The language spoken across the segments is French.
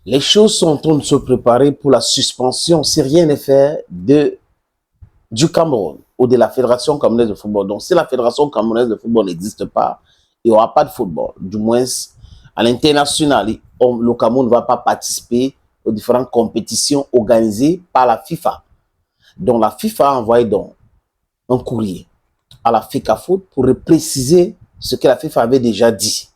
Les choses sont en train de se préparer pour la suspension, si rien n'est fait, du Cameroun ou de la Fédération camerounaise de football. Donc, si la Fédération camerounaise de football n'existe pas, il n'y aura pas de football. Du moins, à l'international, le Cameroun ne va pas participer aux différentes compétitions organisées par la FIFA. Donc, la FIFA a envoyé donc un courrier à la FECAFOOT pour préciser ce que la FIFA avait déjà dit.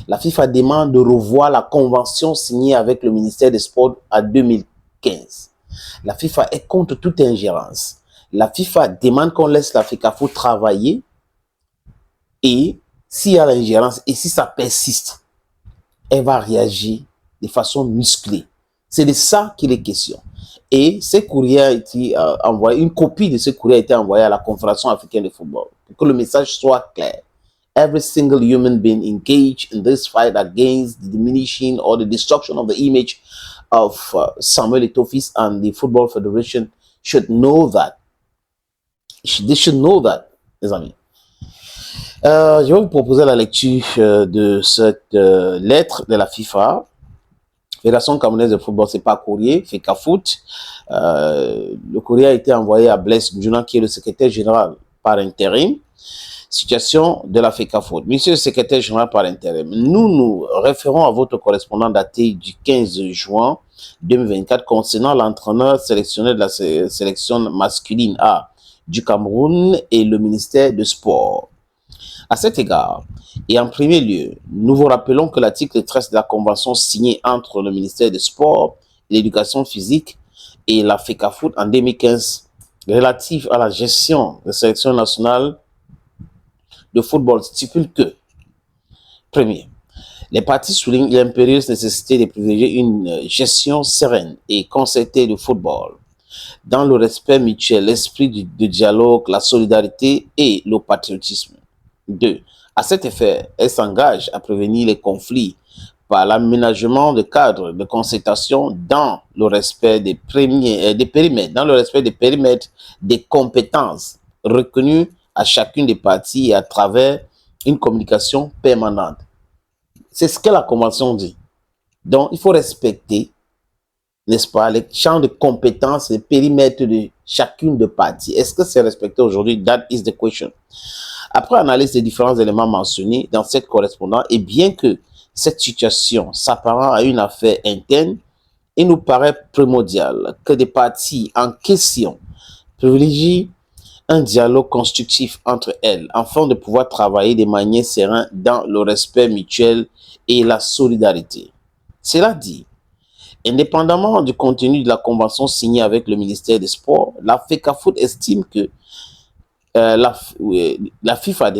La FIFA demande de revoir la convention signée avec le ministère des Sports en 2015. La FIFA est contre toute ingérence. La FIFA demande qu'on laisse la FECAFOOT travailler et s'il y a l'ingérence et si ça persiste, elle va réagir de façon musclée. C'est de ça qu'il est question. Et ce courrier a été envoyé, une copie de ce courrier a été envoyée à la Confédération africaine de football pour que le message soit clair. Every single human being engaged in this fight against the diminishing or the destruction of the image of Samuel Eto'o and the Football Federation should know that. They should know that, les amis. Je vais vous proposer la lecture de cette lettre de la FIFA. Fédération camerounaise de football, c'est pas courrier, FECAFOOT. Le courrier a été envoyé à Blaise Ndjouna, qui est le secrétaire général par intérim. Situation de la FECAFOOT. Monsieur le secrétaire général par intérim, nous nous référons à votre correspondant daté du 15 juin 2024 concernant l'entraîneur sélectionné de la sélection masculine A du Cameroun et le ministère des Sports. À cet égard, et en premier lieu, nous vous rappelons que l'article 13 de la convention signée entre le ministère des Sports et l'Éducation physique et la FECAFOOT en 2015 relative à la gestion des sélections nationales de football stipule que, premier, les parties soulignent l'impérieuse nécessité de privilégier une gestion sereine et concertée du football, dans le respect mutuel, l'esprit de dialogue, la solidarité et le patriotisme. 2. À cet effet, elle s'engage à prévenir les conflits par l'aménagement de cadres de concertation dans le respect des périmètres, des compétences reconnues à chacune des parties et à travers une communication permanente. C'est ce que la Convention dit. Donc, il faut respecter, n'est-ce pas, les champs de compétences, les périmètres de chacune des parties. Est-ce que c'est respecté aujourd'hui? That is the question. Après analyse des différents éléments mentionnés dans cette correspondance, et bien que cette situation s'apparente à une affaire interne, il nous paraît primordial que des parties en question privilégient un dialogue constructif entre elles afin de pouvoir travailler de manière sereine dans le respect mutuel et la solidarité. Cela dit, indépendamment du contenu de la convention signée avec le ministère des Sports, la FECAFOOT estime que la FIFA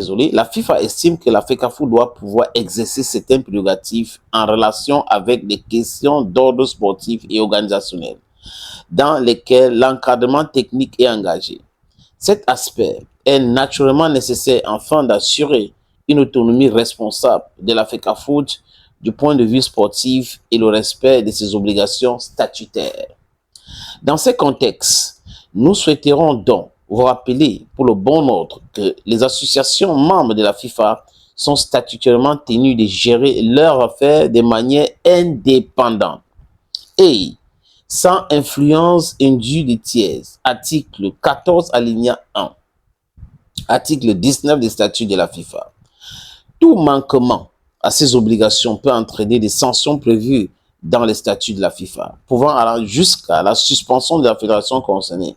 estime que la FECAFOOT doit pouvoir exercer certaines prérogatives en relation avec des questions d'ordre sportif et organisationnel, dans lesquelles l'encadrement technique est engagé. Cet aspect est naturellement nécessaire afin d'assurer une autonomie responsable de la FECAFOOT du point de vue sportif et le respect de ses obligations statutaires. Dans ce contexte, nous souhaiterons donc vous rappeler pour le bon ordre que les associations membres de la FIFA sont statutairement tenues de gérer leurs affaires de manière indépendante et sans influence indue des tiers. Article 14 alinéa 1. Article 19 des statuts de la FIFA. Tout manquement à ces obligations peut entraîner des sanctions prévues dans les statuts de la FIFA, pouvant aller jusqu'à la suspension de la fédération concernée.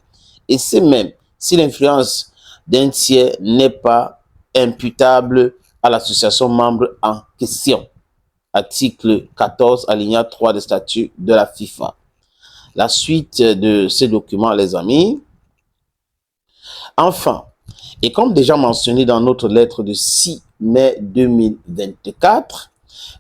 Et c'est même si l'influence d'un tiers n'est pas imputable à l'association membre en question. Article 14, alinéa 3 des statuts de la FIFA. La suite de ces documents, les amis. Enfin, et comme déjà mentionné dans notre lettre de 6 mai 2024,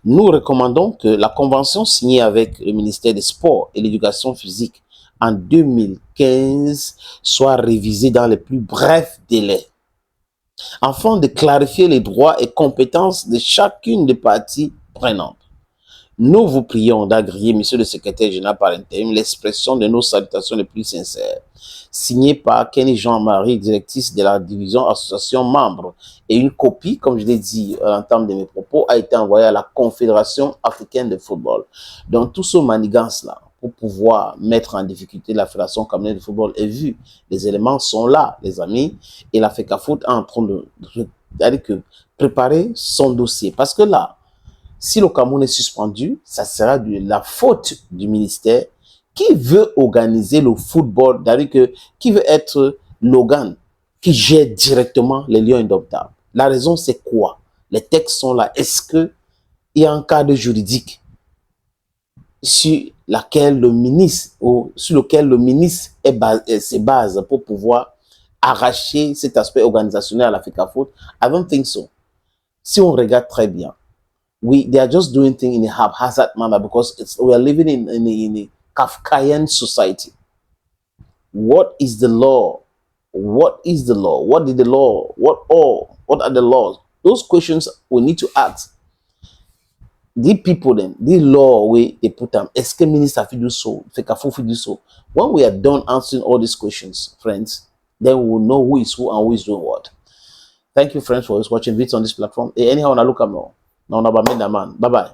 nous recommandons que la convention signée avec le ministère des Sports et l'Éducation physique en 2015 soit révisée dans les plus brefs délais, afin de clarifier les droits et compétences de chacune des parties prenantes. Nous vous prions d'agréer, monsieur le secrétaire général par intérim, l'expression de nos salutations les plus sincères, signée par Kenny Jean-Marie, directrice de la division association membre. Et une copie, comme je l'ai dit à l'entame de mes propos, a été envoyée à la Confédération africaine de football. Donc, tout ce manigance-là, pour pouvoir mettre en difficulté la Fédération camerounaise de football est vu. Les éléments sont là, les amis, et la FECAFOOT est en train de préparer son dossier. Parce que là, si le Cameroun est suspendu, ça sera de la faute du ministère qui veut organiser le football, qui veut être l'organe qui gère directement les Lions indomptables. La raison, c'est quoi? Les textes sont là. Est-ce qu'il y a un cadre juridique sur lequel le ministre se base pour pouvoir arracher cet aspect organisationnel à la FECAFOOT? I don't think so. Si on regarde très bien, they are just doing things in a haphazard manner because we are living in a Kafkayan society. What is the law? What is the law? What did the law? What are the laws? Those questions we need to ask. The people then, the law way they put them. Est-ce que ministre fait do so? FECAFOOT fait do so? When we are done answering all these questions, friends, then we will know who is who and who is doing what. Thank you, friends, for watching videos on this platform. Anyhow, on a look at more. Bye bye.